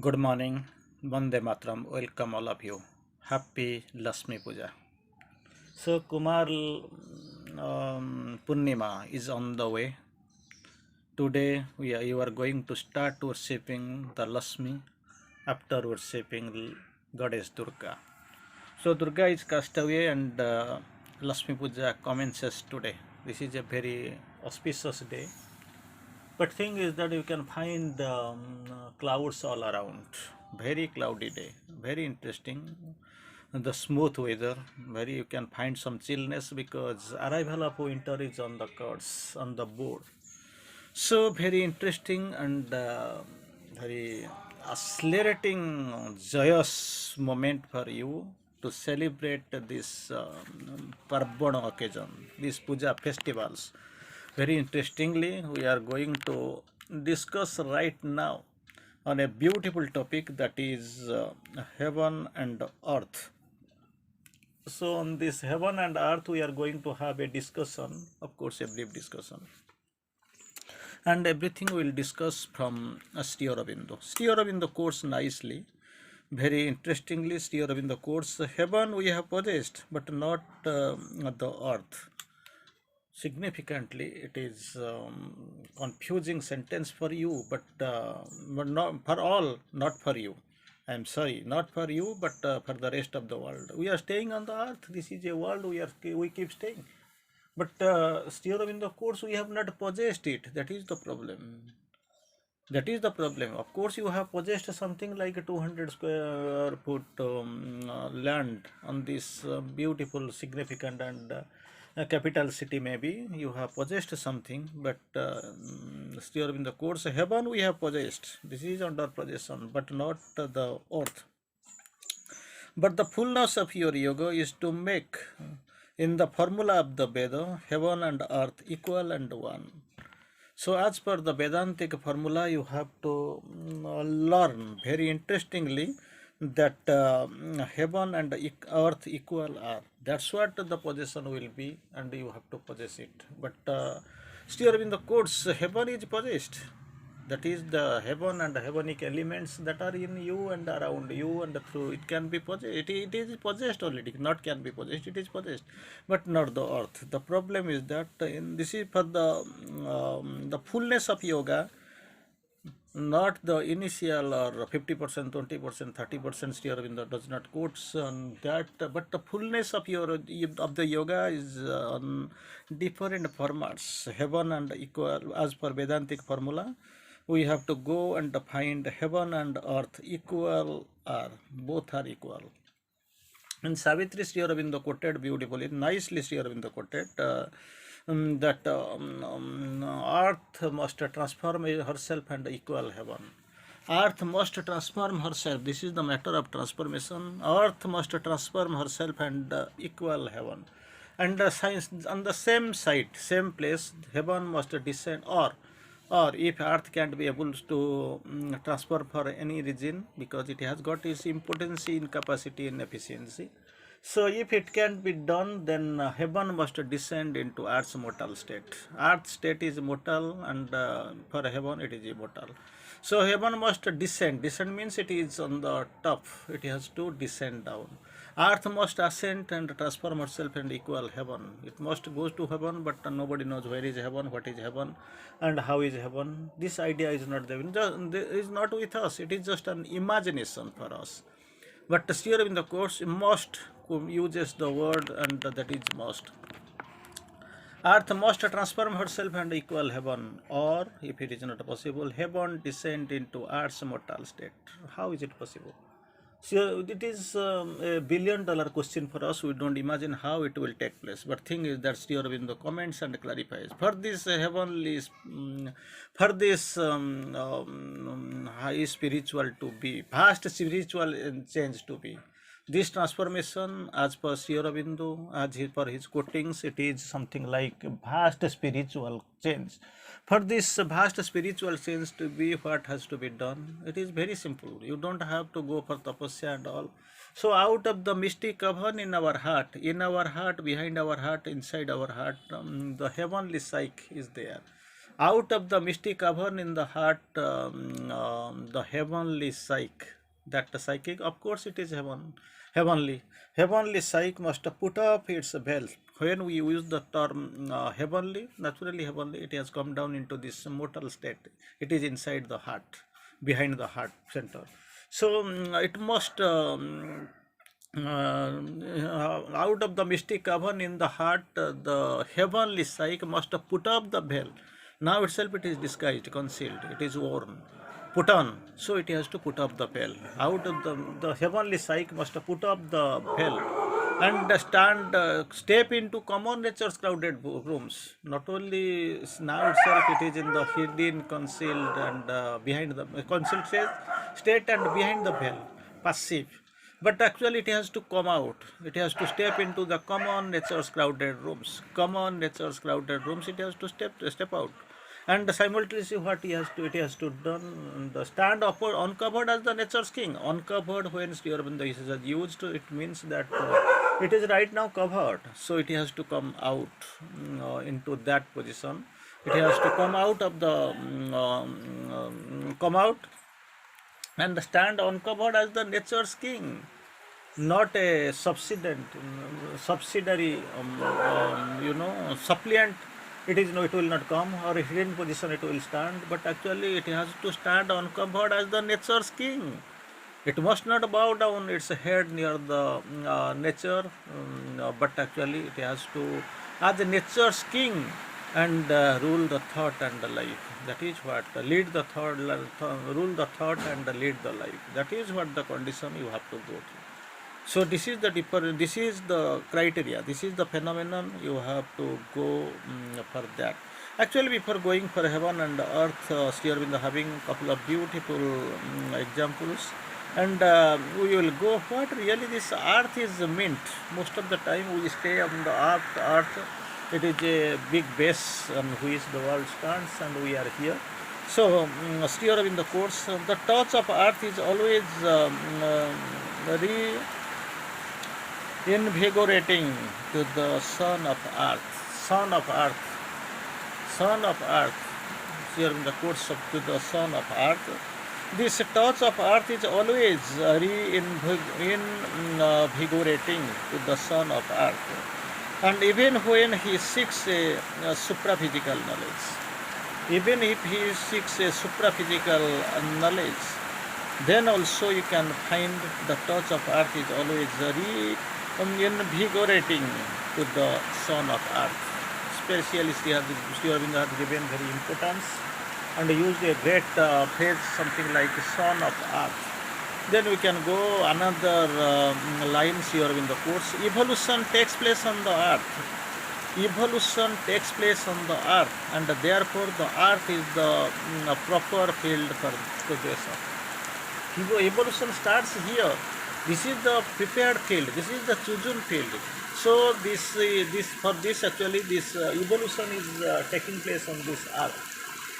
Good morning, Vande Matram. Welcome all of you. Happy Lakshmi Puja. So Kumar Purnima is on the way. Today you are going to start worshipping the Lakshmi after worshipping Goddess Durga. So Durga is cast away and Lakshmi Puja commences today. This is a very auspicious day. But thing is that you can find clouds all around. Very cloudy day. Very interesting. The smooth weather. Very you can find some chillness because arrival of winter is on the cards on the board. So very interesting and very accelerating, joyous moment for you to celebrate this Parvana occasion, these puja festivals. Very interestingly, we are going to discuss right now on a beautiful topic that is heaven and earth. So on this heaven and earth, we are going to have a discussion, of course, a brief discussion. And everything we will discuss from Sri Aurobindo. Sri Aurobindo quotes nicely, very interestingly, Sri Aurobindo quotes, heaven we have possessed, but not the earth. Significantly, it is confusing sentence for you, but not for all, not for you. I am sorry, not for you, but for the rest of the world. We are staying on the earth. This is a world we keep staying. But still in the course we have not possessed it. That is the problem. That is the problem. Of course, you have possessed something like a 200 square foot land on this beautiful, significant, and capital city. Maybe you have possessed something, but still in the course heaven we have possessed. This is under possession, but not the earth. But the fullness of your yoga is to make in the formula of the Veda heaven and earth equal and one. So as per the Vedantic formula, you have to learn very interestingly that heaven and earth equal are. That's what the possession will be, and you have to possess it. But still in the course, heaven is possessed. That is the heaven and heavenic elements that are in you and around you and through. It can be possessed. It is possessed already. Not can be possessed. It is possessed, but not the earth. The problem is that this is for the fullness of yoga, not the initial or 50%, 20%, 30% Sri Aurobindo does not quotes on that, but the fullness of the yoga is on different formats, heaven and equal as per Vedantic formula. We have to go and find heaven and earth equal are, both are equal. And Savitri Sri Aurobindo quoted beautifully, nicely Sri Aurobindo quoted that earth must transform herself and equal heaven. Earth must transform herself. This is the matter of transformation. Earth must transform herself and equal heaven. And science on the same site, same place, heaven must descend, or if earth can't be able to transfer for any reason because it has got its impotency in capacity and efficiency, so if it can be done, then heaven must descend into earth's mortal state. Earth state is mortal, and for heaven it is immortal. So heaven must descend. Descend means it is on the top. It has to descend down. Earth must ascend and transform itself and equal heaven. It must go to heaven, but nobody knows where is heaven, what is heaven, and how is heaven. This idea is not there. Is not with us. It is just an imagination for us. But here in the course, most uses the word, and that is most. Earth must transform herself and equal heaven, or if it is not possible, heaven descend into earth's mortal state. How is it possible? So it is $1 billion question for us. We don't imagine how it will take place. But thing is that Sri Aurobindo comments and clarifies. For this heavenly, for this high spiritual to be, vast spiritual change to be, this transformation, as per Sri Aurobindo, per his quotings, it is something like vast spiritual change. For this vast spiritual change to be, what has to be done? It is very simple. You don't have to go for tapasya and all. So out of the mystic oven in our heart, behind our heart, inside our heart, the heavenly psyche is there. Out of the mystic cavern in the heart, the heavenly psyche, that the psychic, of course, it is heavenly. Heavenly psyche must put up its veil. When we use the term heavenly, naturally heavenly, it has come down into this mortal state. It is inside the heart, behind the heart center. So it must. Out of the mystic cavern in the heart, the heavenly psyche must put up the veil. Now itself it is disguised, concealed, it is worn, put on. So it has to put up the veil. Out of the heavenly psyche must put up the veil and step into common nature's crowded rooms. Not only now itself, it is in the hidden, concealed, and behind the concealed state and behind the veil, passive. But actually, it has to come out. It has to step into the common nature's crowded rooms. Common nature's crowded rooms. It has to step out, and simultaneously, what it has to done the stand upward, uncovered as the nature's king. Uncovered when Sri Aurobindo is used, it means that it is right now covered. So it has to come out into that position. It has to come out of the come out and stand uncovered as the nature's king, not a subsidiary, suppliant. It is no, it will not come, or a hidden position it will stand, but actually it has to stand uncovered as the nature's king. It must not bow down its head near the nature, but actually it has to, as the nature's king, and rule the thought and the life. That is what lead the thought, rule the thought and lead the life. That is what the condition you have to go through. So this is the this is the criteria, this is the phenomenon you have to go for that. Actually, before going for heaven and earth, Sri Aurobindo having a couple of beautiful examples, and we will go what really this earth is meant. Most of the time we stay on the earth. It is a big base on which the world stands, and we are here. So, Sri Aurobindo course, the touch of earth is always invigorating to the son of earth, son of earth. Here in the course of to the son of earth, this touch of earth is always invigorating to the son of earth. And even when he seeks a supraphysical knowledge, even if he seeks a supraphysical knowledge, then also you can find the touch of earth is always invigorating to the son of earth. Especially Sri Aurobindo has given very importance and used a great phrase, something like son of earth. Then we can go another line, Sri Aurobindo quotes, evolution takes place on the earth. Evolution takes place on the earth, and therefore the earth is the proper field for progression. Evolution starts here. This is the prepared field. This is the chosen field. So this actually this evolution is taking place on this earth,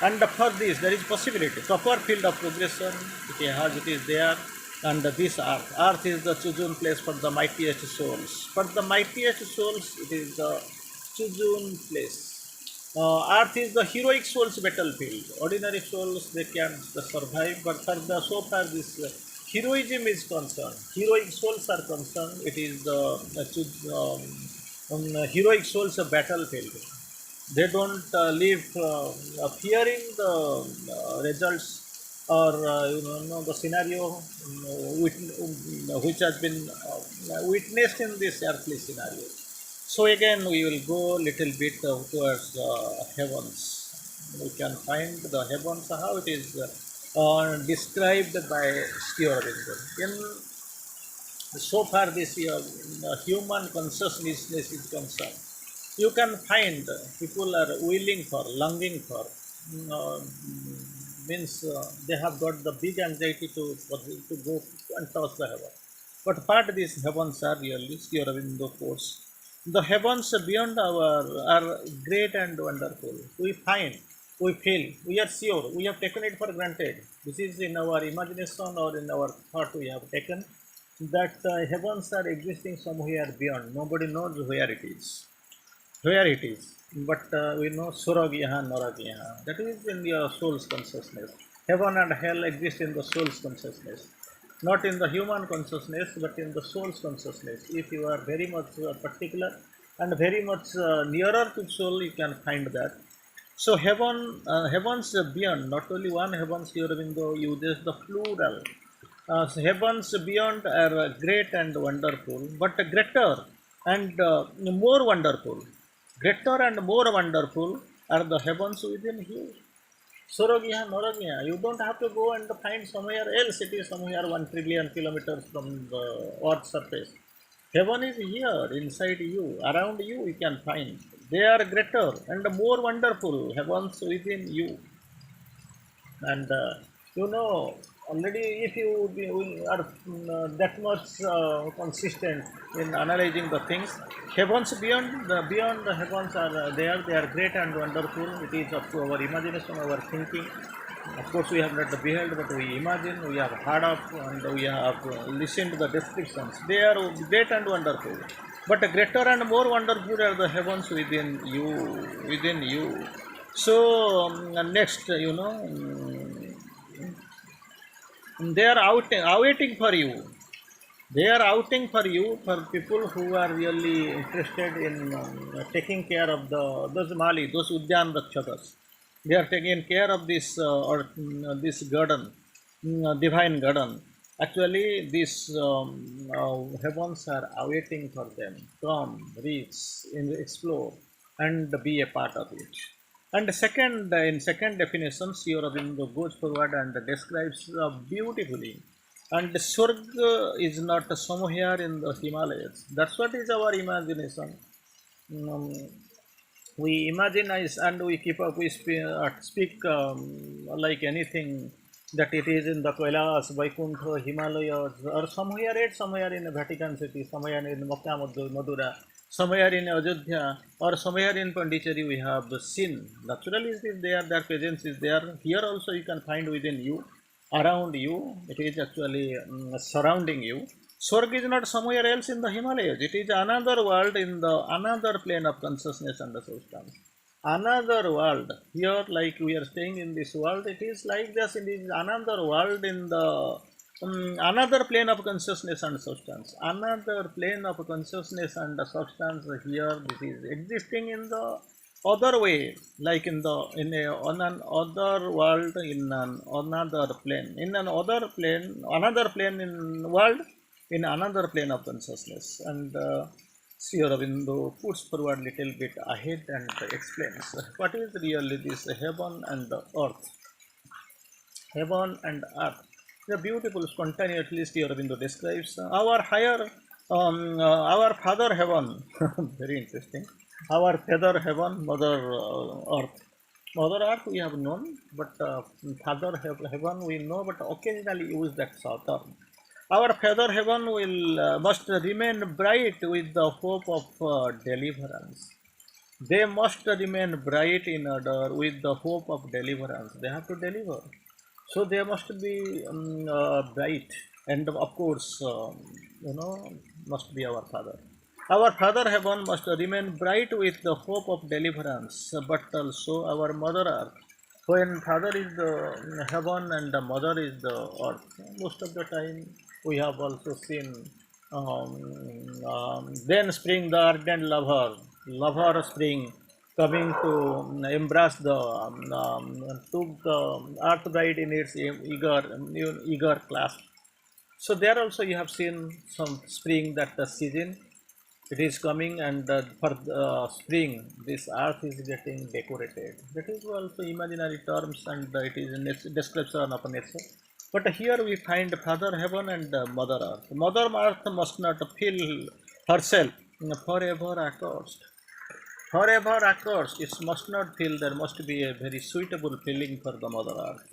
and for this there is possibility. Proper field of progression it is there, and this earth is the chosen place for the mightiest souls. For the mightiest souls, it is the chosen place. Earth is the heroic souls battlefield. Ordinary souls they can't survive, but for the so far this heroism is concerned, heroic souls are concerned, it is the heroic souls a battlefield. They don't live fearing the results or the scenario which has been witnessed in this earthly scenario. So again, we will go little bit towards heavens. We can find the heavens, how it is described by Sri Aurobindo. In so far this human consciousness is concerned, you can find people are willing for, longing for, means they have got the big anxiety to go and touch the heaven. But what these heavens are really, Sri Aurobindo quotes, the heavens beyond our are great and wonderful. We find, we feel, we are sure, we have taken it for granted. This is in our imagination or in our thought we have taken that heavens are existing somewhere beyond. Nobody knows where it is. Where it is. but we know Suragyaha, Naragyaha. That is in your soul's consciousness. Heaven and hell exist in the soul's consciousness, not in the human consciousness, but in the soul's consciousness. If you are very much particular and very much nearer to soul, you can find that. So heavens beyond, not only one heavens here, Aurobindo uses the plural. So heavens beyond are great and wonderful, but greater and more wonderful. Greater and more wonderful are the heavens within you. Sorogya, Norogya, you don't have to go and find somewhere else. It is somewhere 1 trillion kilometers from the earth's surface. Heaven is here, inside you, around you, you can find. They are greater and more wonderful heavens within you. And already if you are that much consistent in analyzing the things, heavens beyond the heavens are there. They are great and wonderful. It is up to our imagination, our thinking. Of course, we have not beheld, but we imagine, we have heard of, and we have listened to the descriptions. They are great and wonderful, but greater and more wonderful are the heavens within you, within you. So next, they are awaiting for you. They are outing for you, for people who are really interested in taking care of those Mali, those Udyan Rakshakas. They are taking care of this this garden, divine garden. Actually, these heavens are awaiting for them. Come, reach, explore, and be a part of it. And second, in second definition, Sri Aurobindo goes forward and describes beautifully. And Surga is not somewhere in the Himalayas. That's what is our imagination. Um, we imagine and we keep up, we speak like anything that it is in the Kailas, Vaikuntha, Himalayas, or somewhere in the Vatican City, somewhere in Makkah, Madura, somewhere in Ajodhya, or somewhere in Pondicherry we have seen. Naturally, it is there, their presence is there. Here also you can find within you, around you, it is actually surrounding you. Swarg is not somewhere else in the Himalayas. It is another world in the another plane of consciousness and the substance. Another world. Here, like we are staying in this world, it is like this. It is another world in the another plane of consciousness and substance. Another plane of consciousness and the substance here. This is existing in the other way, like on an other world, in an another plane, in another plane in world, in another plane of consciousness. And Sri Aurobindo puts forward a little bit ahead and explains what is really this heaven and the earth. Heaven and earth. The beautiful, spontaneously Sri Aurobindo describes our higher, our Father Heaven. Very interesting. Our Father Heaven, Mother Earth. Mother Earth we have known, but Father Heaven we know, but occasionally use that term. Our Father Heaven will must remain bright with the hope of deliverance. They must remain bright in order with the hope of deliverance. They have to deliver. So they must be bright. And of course, must be our Father. Our Father Heaven must remain bright with the hope of deliverance, but also our Mother Earth. When Father is the heaven and the Mother is the earth, most of the time we have also seen then spring the ardent lover spring coming to embrace took the earth bride in its eager clasp. So there also you have seen some spring, that the season it is coming, and for spring this earth is getting decorated. That is also imaginary terms, and it is a description of nature. But here we find Father Heaven and Mother Earth. Mother Earth must not feel herself forever accursed. Forever accursed, it must not feel. There must be a very suitable feeling for the Mother Earth.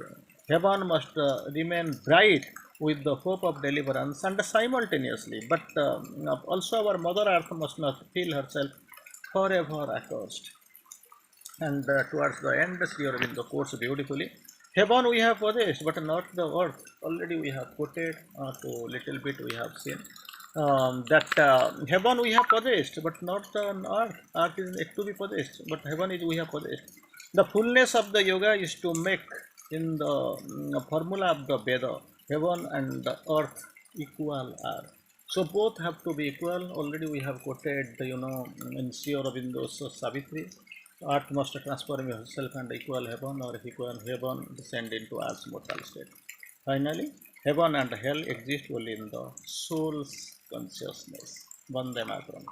Heaven must remain bright with the hope of deliverance and simultaneously, but also our Mother Earth must not feel herself forever accursed. And towards the end, Sri Aurobindo quotes beautifully. Heaven we have possessed, but not the earth. Already we have quoted to little bit we have seen. that heaven we have possessed, but not on earth. Earth is yet to be possessed, but heaven is we have possessed. The fullness of the yoga is to make in the formula of the Veda, heaven and the earth equal are. So both have to be equal. Already we have quoted, in Sri Aurobindo's Savitri, earth must transform yourself and equal heaven, or equal heaven descend into earth's mortal state. Finally, heaven and hell exist only in the soul's consciousness. Vande Mataram.